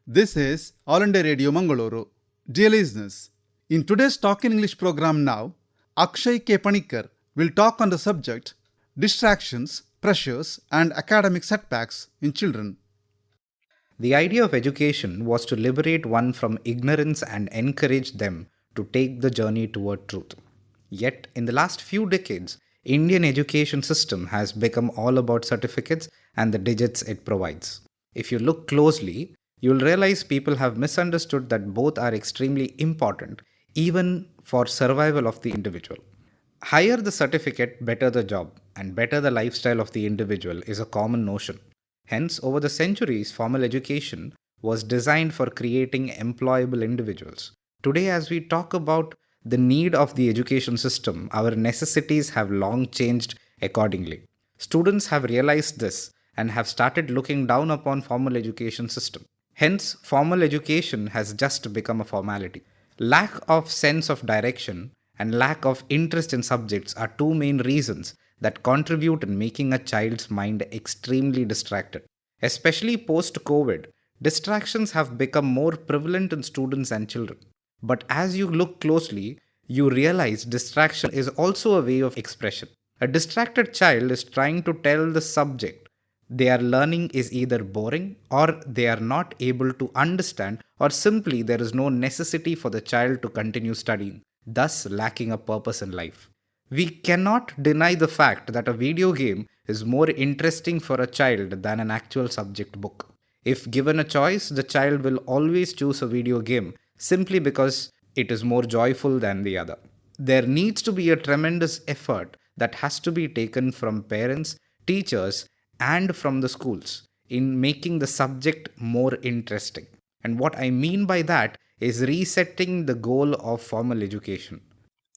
This is All India Radio Mangaluru. Dear listeners, in today's Talk in English program now, Akshay K. Panikkar will talk on the subject distractions, pressures and academic setbacks in children. The idea of education was to liberate one from ignorance and encourage them to take the journey toward truth. Yet, in the last few decades, Indian education system has become all about certificates and the digits it provides. If you look closely, you'll realize people have misunderstood that both are extremely important, even for survival of the individual. Higher the certificate, better the job, and better the lifestyle of the individual is a common notion. Hence, over the centuries, formal education was designed for creating employable individuals. Today, as we talk about the need of the education system, our necessities have long changed accordingly. Students have realized this and have started looking down upon formal education system. Hence, formal education has just become a formality. Lack of sense of direction and lack of interest in subjects are two main reasons that contribute in making a child's mind extremely distracted. Especially post COVID, distractions have become more prevalent in students and children. But as you look closely, you realize distraction is also a way of expression. A distracted child is trying to tell the subject they are learning is either boring or they are not able to understand, or simply there is no necessity for the child to continue studying, thus lacking a purpose in life. We cannot deny the fact that a video game is more interesting for a child than an actual subject book. If given a choice, the child will always choose a video game simply because it is more joyful than the other. There needs to be a tremendous effort that has to be taken from parents, teachers, and from the schools in making the subject more interesting. And what I mean by that is resetting the goal of formal education.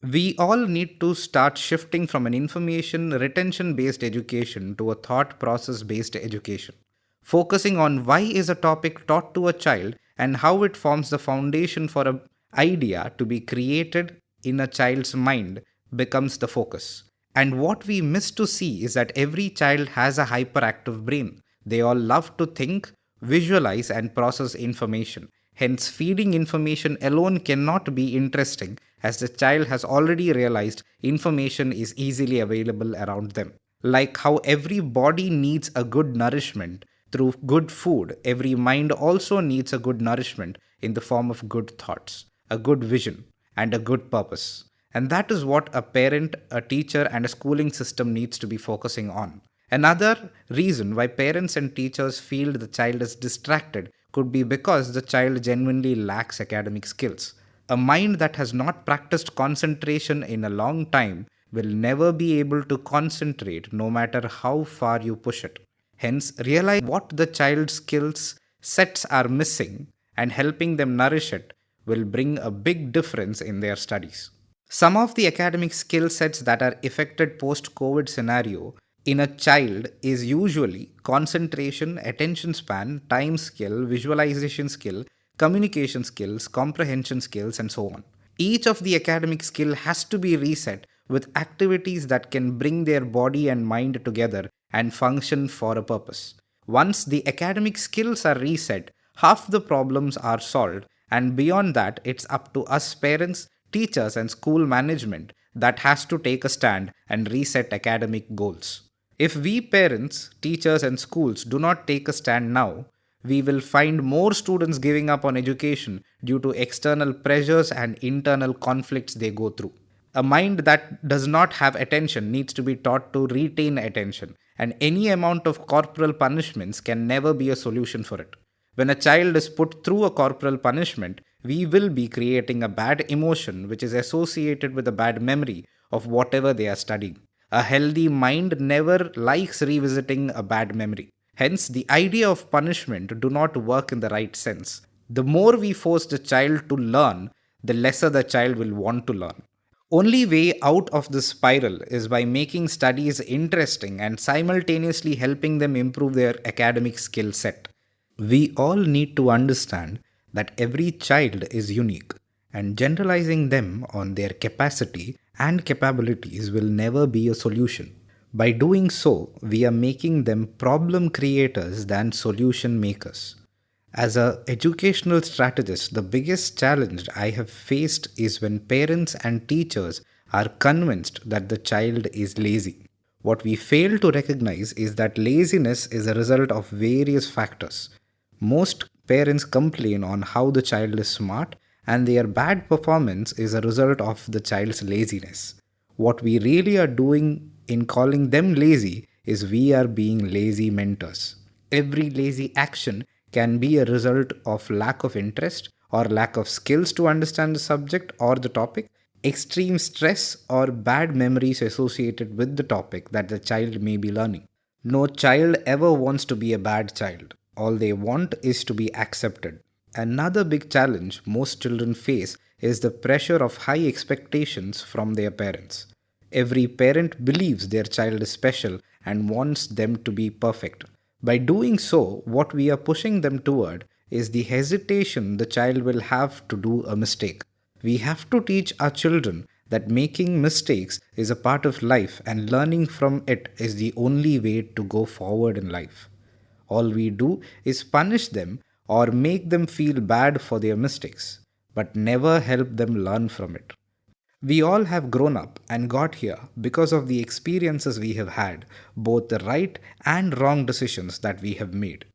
We all need to start shifting from an information retention based education to a thought process based education, focusing on why is a topic taught to a child and how it forms the foundation for an idea to be created in a child's mind becomes the focus. And what we miss to see is that every child has a hyperactive brain. They all love to think, visualize, and process information. Hence, feeding information alone cannot be interesting as the child has already realized information is easily available around them. Like how every body needs a good nourishment through good food, every mind also needs a good nourishment in the form of good thoughts, a good vision, and a good purpose. And that is what a parent, a teacher, and a schooling system needs to be focusing on. Another reason why parents and teachers feel the child is distracted could be because the child genuinely lacks academic skills. A mind that has not practiced concentration in a long time will never be able to concentrate no matter how far you push it. Hence, realize what the child's skills sets are missing and helping them nourish it will bring a big difference in their studies. Some of the academic skill sets that are affected post-COVID scenario in a child is usually concentration, attention span, time skill, visualization skill, communication skills, comprehension skills, and so on. Each of the academic skill has to be reset with activities that can bring their body and mind together and function for a purpose. Once the academic skills are reset, half the problems are solved, and beyond that, it's up to us parents, teachers, and school management that has to take a stand and reset academic goals. If we parents, teachers, and schools do not take a stand now, we will find more students giving up on education due to external pressures and internal conflicts they go through. A mind that does not have attention needs to be taught to retain attention, and any amount of corporal punishments can never be a solution for it. When a child is put through a corporal punishment, we will be creating a bad emotion which is associated with a bad memory of whatever they are studying. A healthy mind never likes revisiting a bad memory. Hence, the idea of punishment do not work in the right sense. The more we force the child to learn, the lesser the child will want to learn. Only way out of this spiral is by making studies interesting and simultaneously helping them improve their academic skill set. We all need to understand that every child is unique, and generalizing them on their capacity and capabilities will never be a solution. By doing so, we are making them problem creators than solution makers. As a educational strategist, the biggest challenge I have faced is when parents and teachers are convinced that the child is lazy. What we fail to recognize is that laziness is a result of various factors. Most parents complain on how the child is smart, and their bad performance is a result of the child's laziness. What we really are doing in calling them lazy is we are being lazy mentors. Every lazy action can be a result of lack of interest or lack of skills to understand the subject or the topic, extreme stress, or bad memories associated with the topic that the child may be learning. No child ever wants to be a bad child. All they want is to be accepted. Another big challenge most children face is the pressure of high expectations from their parents. Every parent believes their child is special and wants them to be perfect. By doing so, what we are pushing them toward is the hesitation the child will have to do a mistake. We have to teach our children that making mistakes is a part of life and learning from it is the only way to go forward in life. All we do is punish them or make them feel bad for their mistakes, but never help them learn from it. We all have grown up and got here because of the experiences we have had, both the right and wrong decisions that we have made.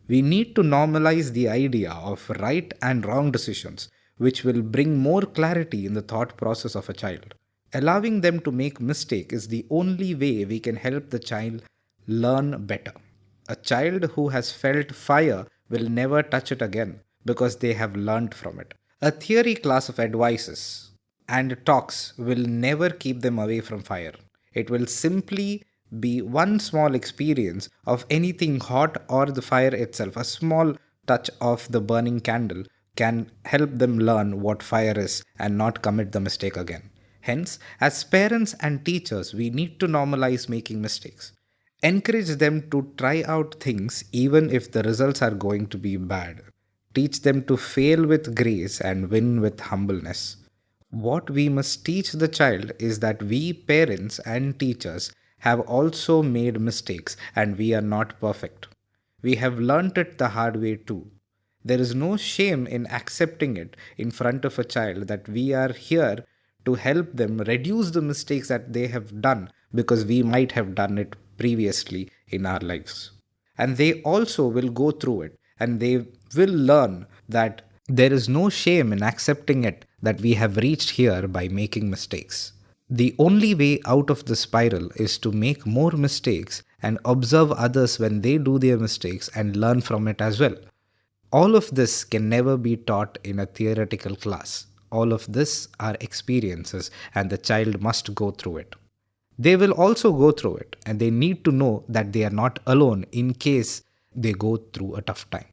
We need to normalize the idea of right and wrong decisions, which will bring more clarity in the thought process of a child. Allowing them to make mistake is the only way we can help the child learn better. A child who has felt fire will never touch it again because they have learned from it. A theory class of advices and talks will never keep them away from fire. It will simply be one small experience of anything hot or the fire itself. A small touch of the burning candle can help them learn what fire is and not commit the mistake again. Hence, as parents and teachers, we need to normalize making mistakes. Encourage them to try out things even if the results are going to be bad. Teach them to fail with grace and win with humbleness. What we must teach the child is that we parents and teachers have also made mistakes and we are not perfect. We have learnt it the hard way too. There is no shame in accepting it in front of a child that we are here to help them reduce the mistakes that they have done because we might have done it previously in our lives. And they also will go through it and they will learn that there is no shame in accepting it that we have reached here by making mistakes. The only way out of the spiral is to make more mistakes and observe others when they do their mistakes and learn from it as well. All of this can never be taught in a theoretical class. All of this are experiences and the child must go through it. They will also go through it and they need to know that they are not alone in case they go through a tough time.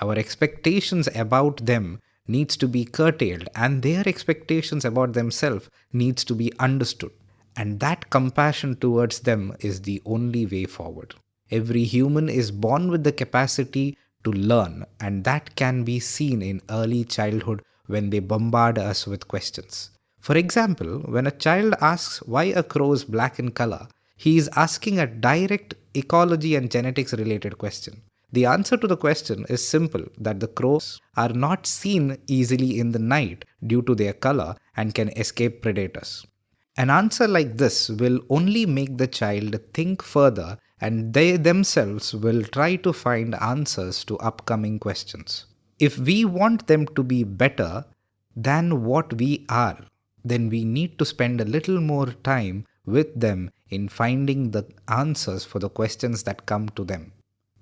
Our expectations about them needs to be curtailed and their expectations about themselves needs to be understood. And that compassion towards them is the only way forward. Every human is born with the capacity to learn, and that can be seen in early childhood when they bombard us with questions. For example, when a child asks why a crow is black in color, he is asking a direct ecology and genetics related question. The answer to the question is simple, that the crows are not seen easily in the night due to their color and can escape predators. An answer like this will only make the child think further and they themselves will try to find answers to upcoming questions. If we want them to be better than what we are, then we need to spend a little more time with them in finding the answers for the questions that come to them.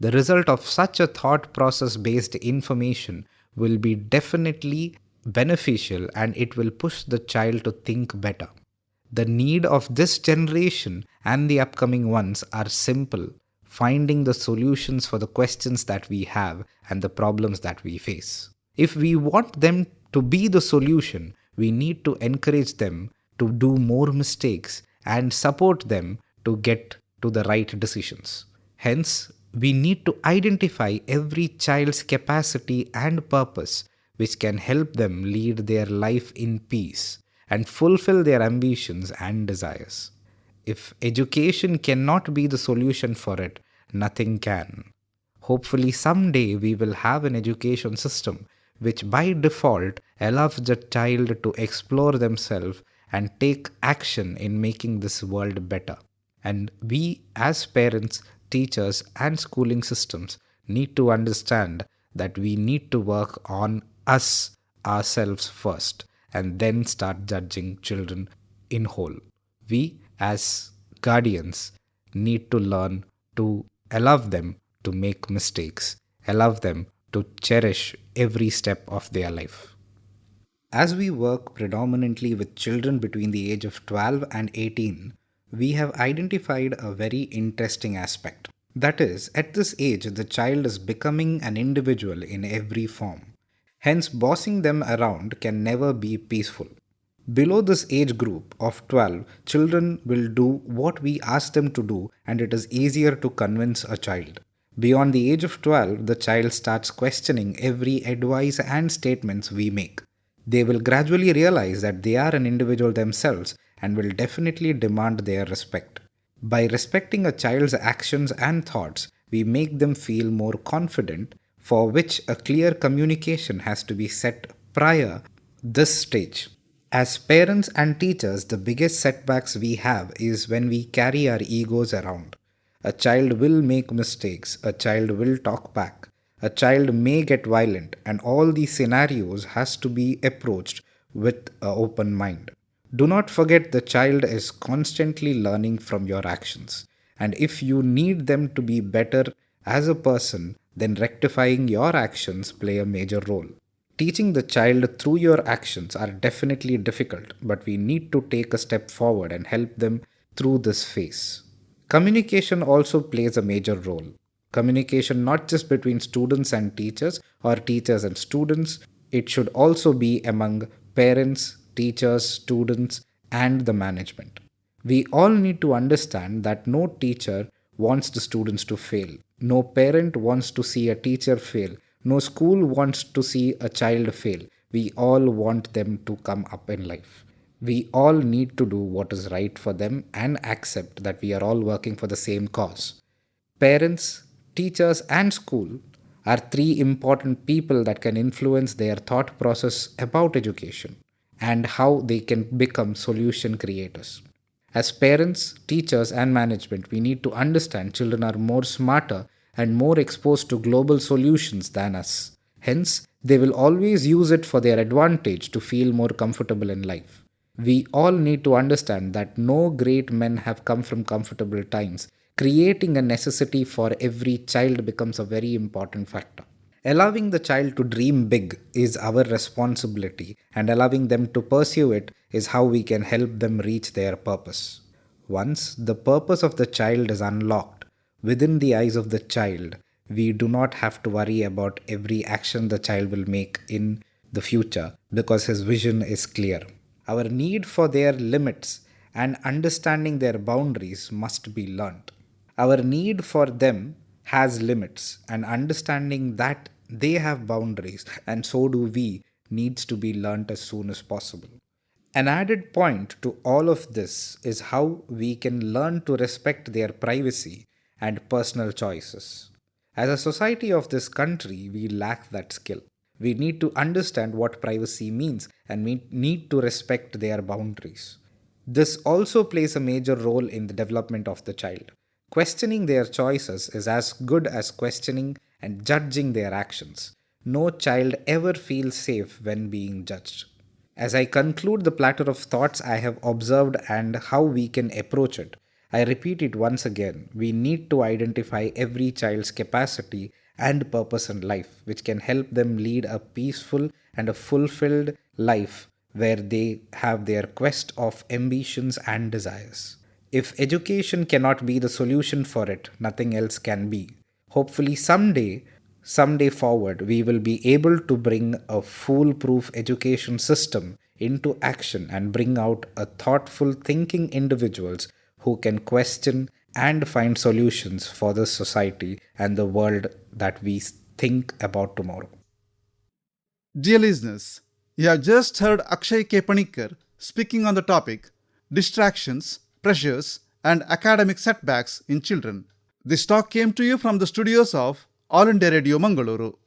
The result of such a thought process based information will be definitely beneficial and it will push the child to think better. The need of this generation and the upcoming ones are simple: finding the solutions for the questions that we have and the problems that we face. If we want them to be the solution, we need to encourage them to do more mistakes and support them to get to the right decisions. Hence, we need to identify every child's capacity and purpose which can help them lead their life in peace and fulfill their ambitions and desires. If education cannot be the solution for it, nothing can. Hopefully, someday we will have an education system which by default allows the child to explore themselves and take action in making this world better. And we, as parents, teachers, and schooling systems, need to understand that we need to work on us, ourselves first, and then start judging children in whole. We, as guardians, need to learn to allow them to make mistakes, allow them to cherish every step of their life. As we work predominantly with children between the age of 12 and 18, we have identified a very interesting aspect. That is, at this age, the child is becoming an individual in every form. Hence, bossing them around can never be peaceful. Below this age group of 12, children will do what we ask them to do, and it is easier to convince a child. Beyond the age of 12, the child starts questioning every advice and statements we make. They will gradually realize that they are an individual themselves and will definitely demand their respect. By respecting a child's actions and thoughts, we make them feel more confident, for which a clear communication has to be set prior this stage. As parents and teachers, the biggest setbacks we have is when we carry our egos around. A child will make mistakes, a child will talk back, a child may get violent, and all these scenarios has to be approached with an open mind. Do not forget the child is constantly learning from your actions, and if you need them to be better as a person, then rectifying your actions play a major role. Teaching the child through your actions are definitely difficult, but we need to take a step forward and help them through this phase. Communication also plays a major role. Communication not just between students and teachers or teachers and students, it should also be among parents, teachers, students, and the management. We all need to understand that no teacher wants the students to fail. No parent wants to see a teacher fail. No school wants to see a child fail. We all want them to come up in life. We all need to do what is right for them and accept that we are all working for the same cause. Parents, teachers, and school are three important people that can influence their thought process about education and how they can become solution creators. As parents, teachers, and management, we need to understand children are more smarter and more exposed to global solutions than us. Hence, they will always use it for their advantage to feel more comfortable in life. We all need to understand that no great men have come from comfortable times. Creating a necessity for every child becomes a very important factor. Allowing the child to dream big is our responsibility, and allowing them to pursue it is how we can help them reach their purpose. Once the purpose of the child is unlocked within the eyes of the child, we do not have to worry about every action the child will make in the future because his vision is clear. Our need for their limits and understanding their boundaries must be learnt. Our need for them has limits, and understanding that they have boundaries and so do we needs to be learnt as soon as possible. An added point to all of this is how we can learn to respect their privacy and personal choices. As a society of this country, we lack that skill. We need to understand what privacy means and we need to respect their boundaries. This also plays a major role in the development of the child. Questioning their choices is as good as questioning and judging their actions. No child ever feels safe when being judged. As I conclude the platter of thoughts I have observed and how we can approach it, I repeat it once again. We need to identify every child's capacity and purpose in life, which can help them lead a peaceful and a fulfilled life where they have their quest of ambitions and desires. If education cannot be the solution for it, nothing else can be. Hopefully someday forward, we will be able to bring a foolproof education system into action and bring out a thoughtful thinking individuals who can question and find solutions for the society and the world that we think about tomorrow. Dear listeners, you have just heard Akshay K. Panikkar speaking on the topic Distractions, Pressures and Academic Setbacks in Children. This talk came to you from the studios of all India radio Mangaluru.